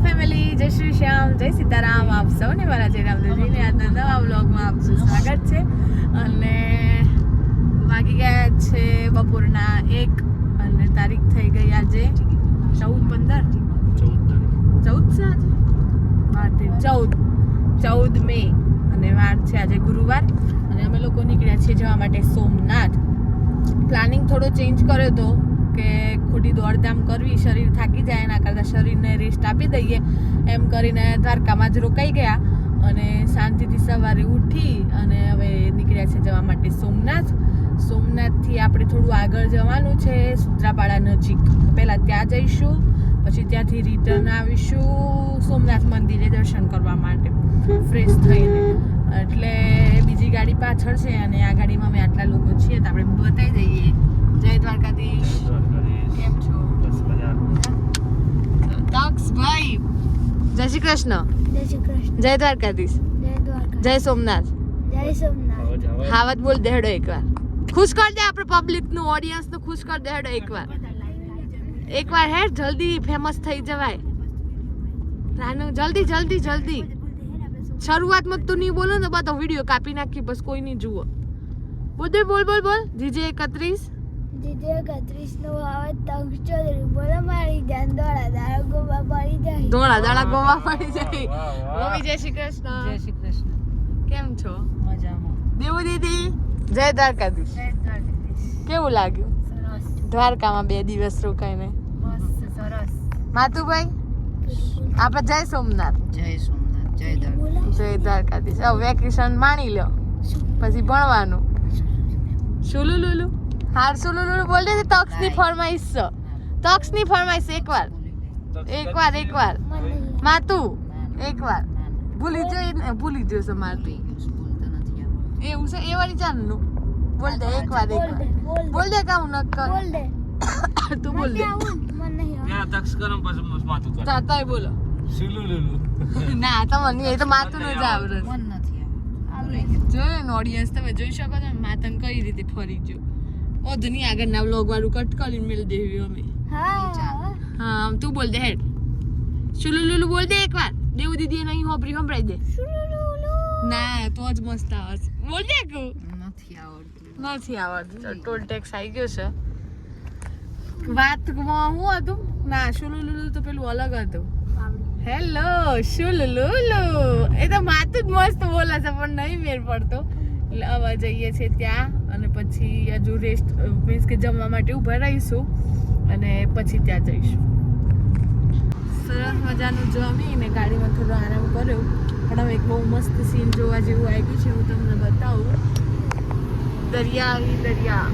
Family, જય શ્રી શ્યામ, જય સીતારામ. આપ સૌને મારા જય રામદેવજીને આજના નવા વ્લોગમાં આપનું સ્વાગત છે. અને વાગી ગયા છે બપોરના 1 અને તારીખ થઈ ગઈ આજે 14 છે આજે 14 મે અને વાર છે આજે ગુરુવાર. અને અમે લોકો નીકળ્યા છીએ જવા માટે સોમનાથ. પ્લાનિંગ થોડો ચેન્જ કર્યો હતો કે ખોટી દોડધામ કરવી, શરીર થાકી જાય, એના કરતાં શરીરને રેસ્ટ આપી દઈએ એમ કરીને દ્વારકામાં જ રોકાઈ ગયા અને શાંતિથી સવારે ઉઠી અને હવે નીકળ્યા છે જવા માટે સોમનાથ. સોમનાથથી આપણે થોડું આગળ જવાનું છે, સૂત્રાપાડા નજીક. પહેલાં ત્યાં જઈશું, પછી ત્યાંથી રિટર્ન આવીશું સોમનાથ મંદિરે દર્શન કરવા માટે ફ્રેશ થઈને. એટલે બીજી ગાડી પાછળ છે અને આ ગાડીમાં અમે આટલા લોકો છીએ તો આપણે બતાવી દઈએ. જય દ્વારકાધીશ. કેમ છો? તક્ષભાઈ, જય શ્રી કૃષ્ણ. જય દ્વારકાધીશ. જય સોમનાથ. હાવત બોલ દે હેડો એકવાર. ખુશ કર દે આપણે પબ્લિક નું, ઓડિયન્સ નું ખુશ કર દે હેડો એકવાર હે જલ્દી ફેમસ થઈ જવાય. રાનુ જલ્દી જલ્દી જલ્દી. શરૂઆતમાં તું નહીં બોલો ને બધો વિડીયો કાપી નાખી, બસ કોઈ નહીં જુઓ. બોલ દે, બોલ બોલ બોલ. જીજે 31 નો આવે તક્ષચોદરી બોલો મારી જાન દોડા દાડા ગોવા પડી જાય. દોડા દાડા ગોવા પડી જાય. મમ્મી જય શ્રી કૃષ્ણ. જય શ્રી કૃષ્ણ. કેમ છો? મજામાં. દેવું દીદી જય દ્વારકાધીશ. કેવું લાગ્યું દ્વારકામાં 2 દિવસ રોકાઈને? મસ્ત સરસ. માતુભાઈ આપણે જય સોમનાથ. જય સોમનાથ, જય દ્વારકા. જય દ્વારકાધીશ. હવે વેકેશન માણી લો, પછી ભણવાનું. શુલુલુલુ હાર શુલુલુલુ બોલ દે. તક્ષની ફરમાઈશ છે, તક્ષની ફરમાઈશ. એકવાર માતુ એકવાર ભૂલી જશે મારતી. એવું છે એ વાળી ચાલનું બોલ દે એકવાર બોલ દે. કાઉ ન કર બોલ દે તું બોલ દે. મન નહીં ના તક્ષ કરમ પછી માતું કર. તાતાય બોલો. સુલુલુલુ ના તમને એ તો માતું ન જ આવડે. મન નથી જોયું ને ઓડિયન્સ, તમે જોઈ શકો છો માતન કઈ રીતે ફરી ગયો. ઓ દુનિયા આગળના વ્લોગ વાળું કટ કરીને મેળ દેવી અમે. હા તું બોલ દે હેડ. શુલુલુલુ બોલ દે એકવાર. દેવું દીદી નહીં હોબરી સંભળાઈ દે. ના તો જ મસ્ત આવે છે. બોલ દે કો. નથી આવડતું. ટોલ ટેક્સ આવી ગયો છે. વાતમાં હું હતું ના, શુલુલુલુ તો પેલું અલગ હતું. હેલો શુલુલુલુ એ તો માતું જ મસ્ત બોલે છે પણ નહીં મેળ પડતો. એટલે હવે જઈએ છીએ ત્યાં અને પછી હજુ રેસ્ટ મીન્સ કે જમવા માટે ઊભા રહીશું અને પછી ત્યાં જઈશું. સરસ મજાનું જમીને ગાડીમાં થોડો આરામ કર્યો. પણ હવે એક બહુ મસ્ત સીન જોવા જેવું આવ્યું છે, હું તમને બતાવું. દરિયા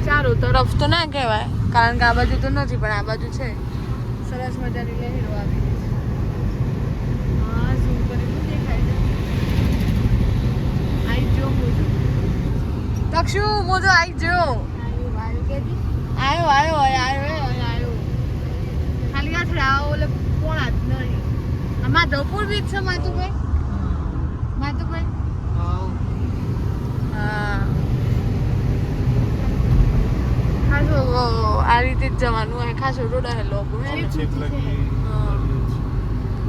ચારો તરફ તો ના કહેવાય કારણ કે આ બાજુ તો નથી, પણ આ બાજુ છે. સરસ મજાની લહેરો આવી રહી છે. હા ઝૂમ કરીને દેખાય છે. આઈ જો મોજો તક્ષુ મોજો આઈ જો. આવ્યો ખાલી આ થડા ઓલે કોણા જ નહીં. આમાં ધપુર બીચ છે માતુભાઈ. હા ખાસો આ રીતે જ જવાનું હોય. ખાસો રોડ હેલો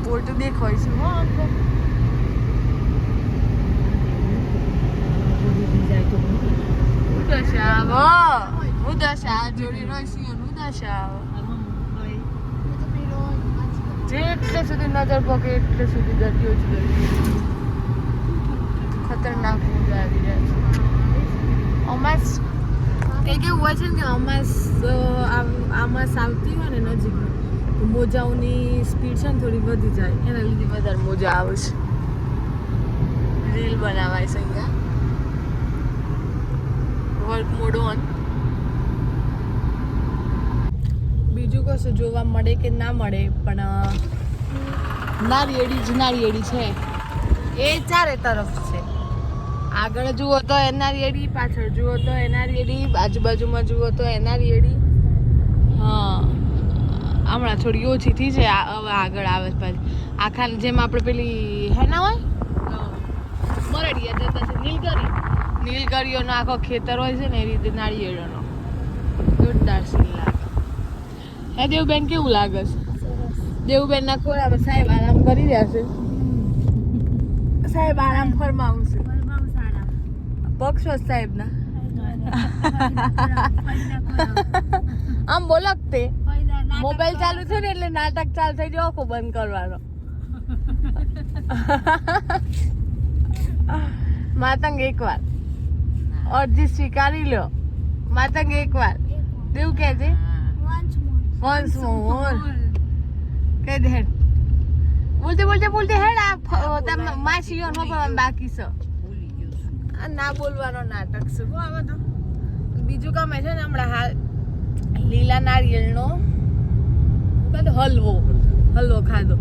બોટ દેખાય છે. ઉદશા જોડી રહીશું. જેટલે સુધી નજર પકે એટલે સુધી દરિયો જ દરિયો. ખતરનાક મોજા આવી રહ્યા છે. અમાસ કઈ કેવું હોય છે ને કે આમાં આવતી હોય ને નજીક તો મોજાઓની સ્પીડ છે ને થોડી વધી જાય, એના લીધે વધારે મોજા આવે છે. રીલ બનાવાય છે અહીંયા. Work mode on. બીજું કશું જોવા મળે કે ના મળે પણ નારિયેળી છે એ ચારે તરફ છે. આગળ જુઓ તો એ નારિયેળી, પાછળ જુઓ તો એ નારિયેળી, આજુબાજુમાં જુઓ તો એ નારિયેળી. હા હમણાં થોડી ઓછી થઈ છે હવે આગળ આવે પાછી. આખા જેમ આપણે પેલી હે ના હોય મરડિયા જતા છે નીલગરીઓનો આખો ખેતર હોય છે ને એ રીતે નાળિયેરોનો જોરદાર સીન લાગે. હે દેવબેન કેવું લાગે છે? દેવુબેનના ખોળામાં સાહેબ આરામ કરી રહ્યા છે. સાહેબ આરામ ફરમાવું છે. પક્ષો સાહેબના આમ બોલક તે મોબાઈલ ચાલુ છે ને એટલે નાટક ચાલુ થઈ જાય, આખો બંધ કરવાનો. માતંગ એકવાર અરજી સ્વીકારી લો. માતંગ એકવાર દેવું કે છે વન્સ મોર કે દે હેડ બોલતે હેડ આ તમને માસીઓ નો પણ બાકી છે. આ ના બોલવાનો નાટક છે. હવે તો બીજું કામ છે ને હમણાં હાલ લીલા નારિયેળનો હલવો ખાધો.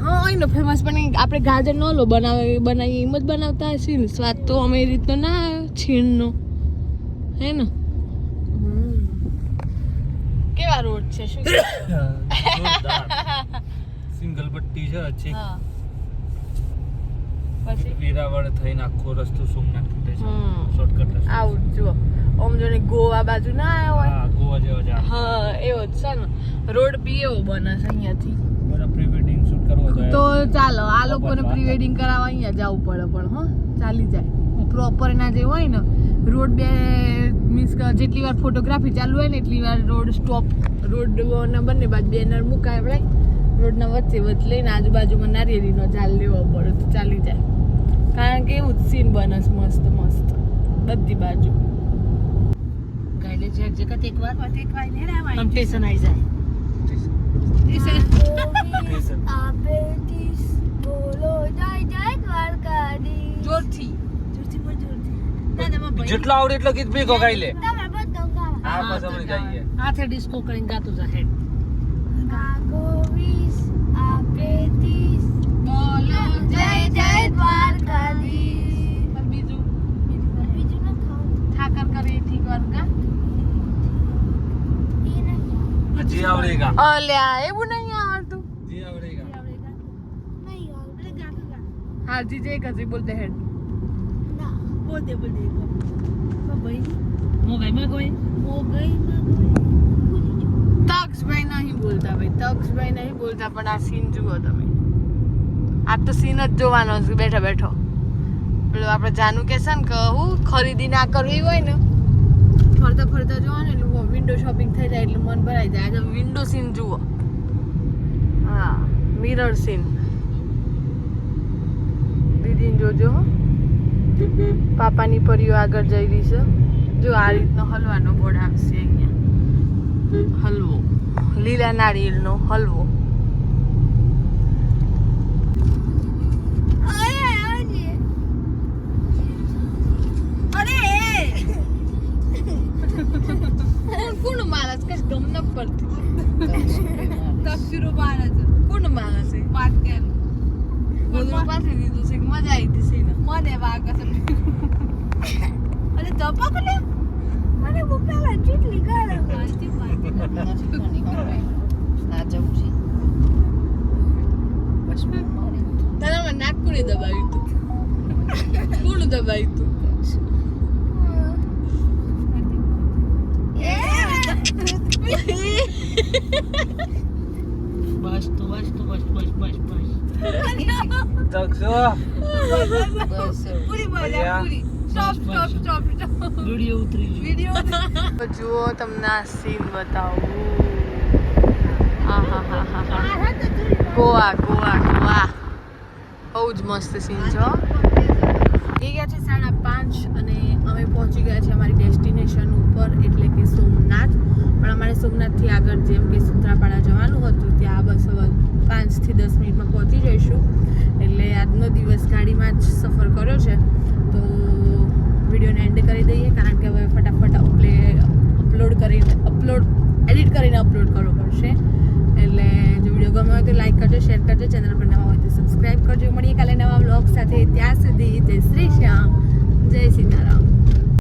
હા એનો ફેમસ પણ આપણે ગાજરનો હલવો બનાવીએ એમ જ બનાવતા હશે ને. સ્વાદ તો અમે એ રીતનો ના આવ્યો છીણનો, હે ને? કેવા રોડ છે? શું સિંગલ પટ્ટી છે છે. હા પછી વેરાવળ થઈને આખો રસ્તો સોમનાથ તૂટે છે. શોર્ટકટ રસ્તો. આવું જો ઓમ જોને ગોવા બાજુ ના આવ્યો હોય. હા, ગોવા જેવો છે. હા એવો જ છે ને. રોડ બી એવો બને છે અહીંયાથી. બધા પ્રી વેડિંગ શૂટ કરવો તો ચાલો આ લોકોને પ્રી વેડિંગ કરાવવા અહીંયા જવું પડે, પણ હો ચાલી જાય. પ્રોપર ના જે હોય ને રોડ બે મીન્સ કે જેટલી વાર ફોટોગ્રાફી ચાલુ હોય ને એટલી વાર રોડ સ્ટોપ, રોડના બંને બાજુ બેનર મુકાય આપણે રોડના વચ્ચે લઈને આજુબાજુમાં નારિયેળીનો ઝાડ લેવો પડે તો ચાલી જાય. કારણ કે એવું જ સીન બને છે મસ્ત મસ્ત બધી બાજુ. ગાઈડે છે જગત એકવાર આમ સ્ટેશન આવી જાય. જોરથી જેટલો આવડે એટલો ગીત ભેગો ગાઈ લે. હા બસ આપણે ગાઈએ. હાથે ડિસ્કો કરીને ગાતું જા હેડ. બીજું ઠાકર કરે ઠીક વાર કા જી આવડેગા. અલ્યા એવું નહીં આવડતું. જી આવડેગા. હા જી જે કજી બોલતે હેડ બોલતે મોગાઈમાં કોઈ તક્ષભાઈ નહીં બોલતા ભાઈ, તક્ષભાઈ નહીં બોલતા. પણ આ સીન જુઓ તમે. આ તો સીન જ જોવાનો છે બેઠો બેઠો. પેલું આપણે જાનું કે છે ને કે હું ખરીદી ના કરવી હોય ને ફરતા ફરતા જોવા ને એટલે વિન્ડો શોપિંગ થઈ જાય એટલે મન ભરાઈ જાય. આજે વિન્ડો સીન જુઓ. હા મિરર સીન. દીદીને જોજો હો. પાપાની પરીઓ આગળ જઈ રહી છે. જો આ રીતનો હલવાનો બોર્ડ આવશે અહીંયા. હલવો લીલા નારિયેળનો હલવો. કોણ માણસ કશ ગમ ન પડતી. તક્ષુરો માણસ કોણ માણસ છે વાત કર. બોલવા પાસે દીધું છે કે મજા આવી હતી ને મને વાગ છે. અરે ચપક લે મને બોકાલા ચીટલી કરે. ના જવું છે બસ મારે તારા નાક કોણે દબાવ્યું તું? કોણ દબાવ્યું તું? બસ તો બસ તો બસ બસ બસ બસ તક્ષો બસ પૂરી બોલ્યા પૂરી. સ્ટોપ. વિડિયો ઉતરી વિડિયો જુઓ તમને આ સીન બતાવું. આહાહાહા. ગોવા બહુ જ મસ્ત સીન છે. એ ગયા છે 5:30 અને અમે પહોંચી ગયા છે અમારી ડેસ્ટિનેશન ઉપર એટલે કે સોમનાથ. પણ અમારે સોમનાથથી આગળ જેમ કે સૂત્રાપાડા જવાનું હતું ત્યાં બસ 5 થી 10 મિનિટમાં પહોંચી જઈશું. એટલે આજનો દિવસ ગાડીમાં જ સફર કર્યો છે. તો વિડીયોને એન્ડ કરી દઈએ કારણ કે હવે ફટાફટ એડિટ કરીને અપલોડ કરવો પડશે. એટલે જો વિડીયો ગમ્યો હોય તો લાઈક કરજો, શેર કરજો, ચેનલ પર નવા હોય તો સબસ્ક્રાઈબ કરજો. મળીએ કાલે નવા વ્લોગ સાથે. ત્યાં સુધી જય શ્રી શ્યામ, જય સીતારામ.